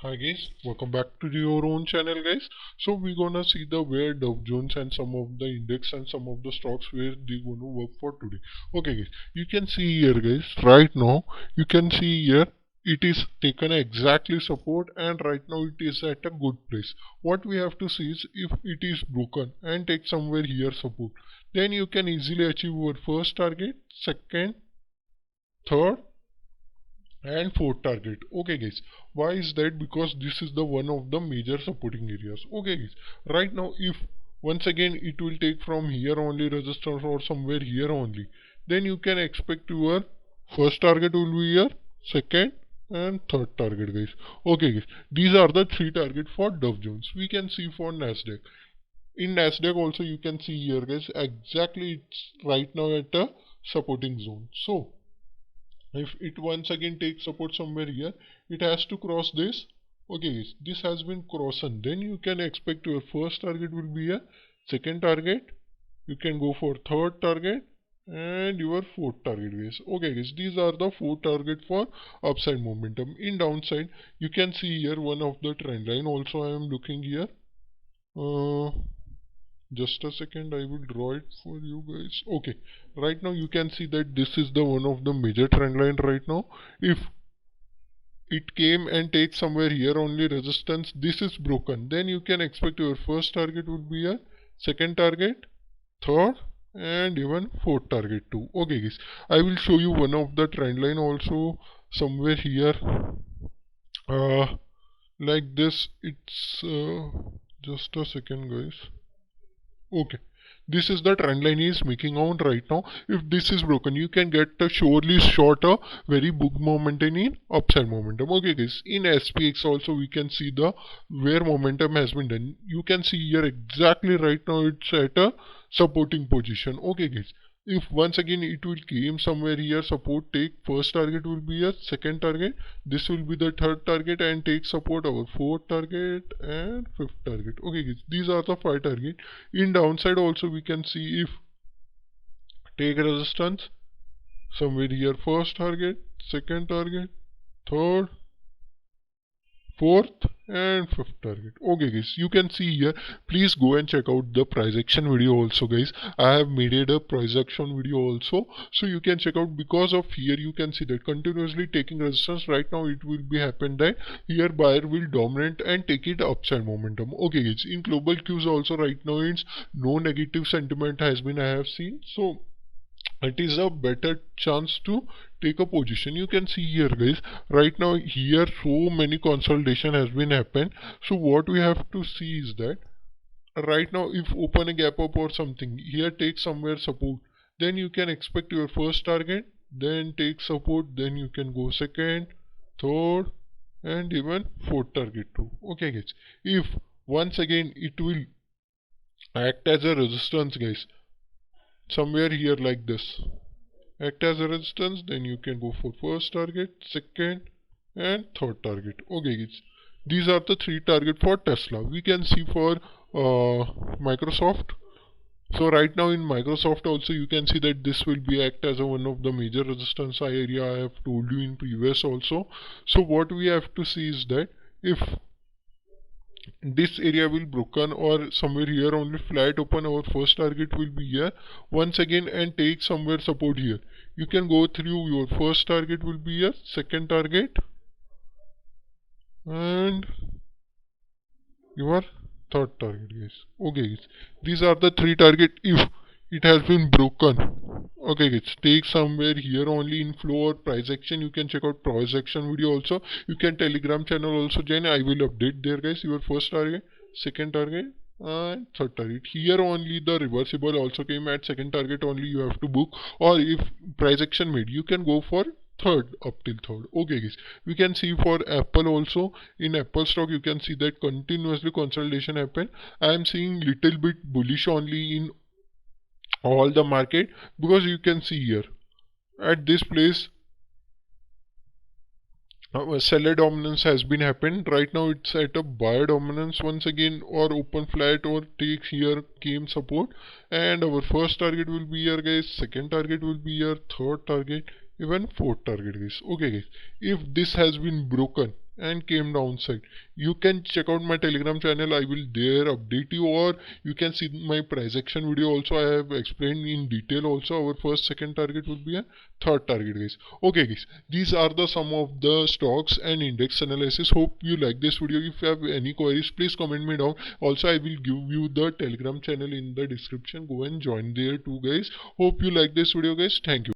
Hi guys, welcome back to your own channel guys. So we're gonna see the where Dow Jones and some of the index and some of the stocks where they gonna work for today. Okay guys, you can see here guys, right now you can see here it is taken exactly support and right now it is at a good place. What we have to see is if it is broken and take somewhere here support, then you can easily achieve your first target, second, third and fourth target. Okay guys, why is that? Because this is the one of the major supporting areas. Okay guys, right now if once again it will take from here only resistance or somewhere here only, then you can expect your first target will be here, second and third target guys. Okay guys, these are the three targets for Dow Jones. We can see for NASDAQ. In NASDAQ also you can see here guys, exactly it's right now at a supporting zone. So if it once again takes support somewhere here, it has to cross this. Okay, this has been crossed, then you can expect your first target will be a second target, you can go for third target and your fourth target guys. Okay guys, these are the four target for upside momentum. In downside you can see here one of the trend line also. I am looking here, just a second, I will draw it for you guys. Okay, right now you can see that this is the one of the major trend line right now. If it came and takes somewhere here only resistance, this is broken, then you can expect your first target would be a second target, third and even fourth target too. Okay guys, I will show you one of the trend line also somewhere here, like this. It's just a second guys. Okay, this is the trend line is making out right now. If this is broken, you can get a surely shorter very big momentum in upside momentum. Okay guys, in SPX also we can see the where momentum has been done. You can see here exactly right now it's at a supporting position. Okay guys, if once again it will came somewhere here support, take first target will be a second target, this will be the third target and take support our fourth target and fifth target. Okay guys, these are the five target. In downside also we can see if take resistance somewhere here, first target, second target, third, fourth and fifth target. Okay guys, you can see here, please go and check out the price action video also guys. I have made it a price action video also, so you can check out. Because of here you can see that continuously taking resistance, right now it will be happen that here buyer will dominate and take it upside momentum. Okay guys, in global cues also right now it's no negative sentiment has been I have seen, so it is a better chance to take a position. You can see here guys, right now here so many consolidation has been happened. So what we have to see is that right now if open a gap up or something here, take somewhere support, then you can expect your first target, then take support, then you can go second, third and even fourth target too. Okay guys, if once again it will act as a resistance guys somewhere here like this, act as a resistance, then you can go for first target, second and third target. Okay guys, these are the three target for Tesla. We can see for Microsoft. So right now in Microsoft also you can see that this will be act as a one of the major resistance area. I have told you in previous also. So what we have to see is that if this area will broken or somewhere here only flat open, our first target will be here once again and take somewhere support here, you can go through. Your first target will be here, second target and your third target guys. Okay guys, these are the three target if it has been broken. Okay guys, take somewhere here only in flow or price action. You can check out price action video also. You can Telegram channel also join, I will update there guys. Your first target, second target and third target. Here only the reversible also came at second target only you have to book, or if price action made you can go for third up till third. Okay guys, we can see for Apple also. In Apple stock you can see that continuously consolidation happen. I am seeing little bit bullish only in all the market, because you can see here at this place seller dominance has been happened. Right now it's at a buyer dominance once again, or open flat or takes here came support, and our first target will be here guys, second target will be here, third target, even fourth target guys. Okay guys, if this has been broken, and came downside. You can check out my Telegram channel. I will there update you, or you can see my price action video also. I have explained in detail also. Our first, second target would be a third target, guys. Okay, guys, these are the some of the stocks and index analysis. Hope you like this video. If you have any queries, please comment me down. Also, I will give you the Telegram channel in the description. Go and join there too, guys. Hope you like this video, guys. Thank you.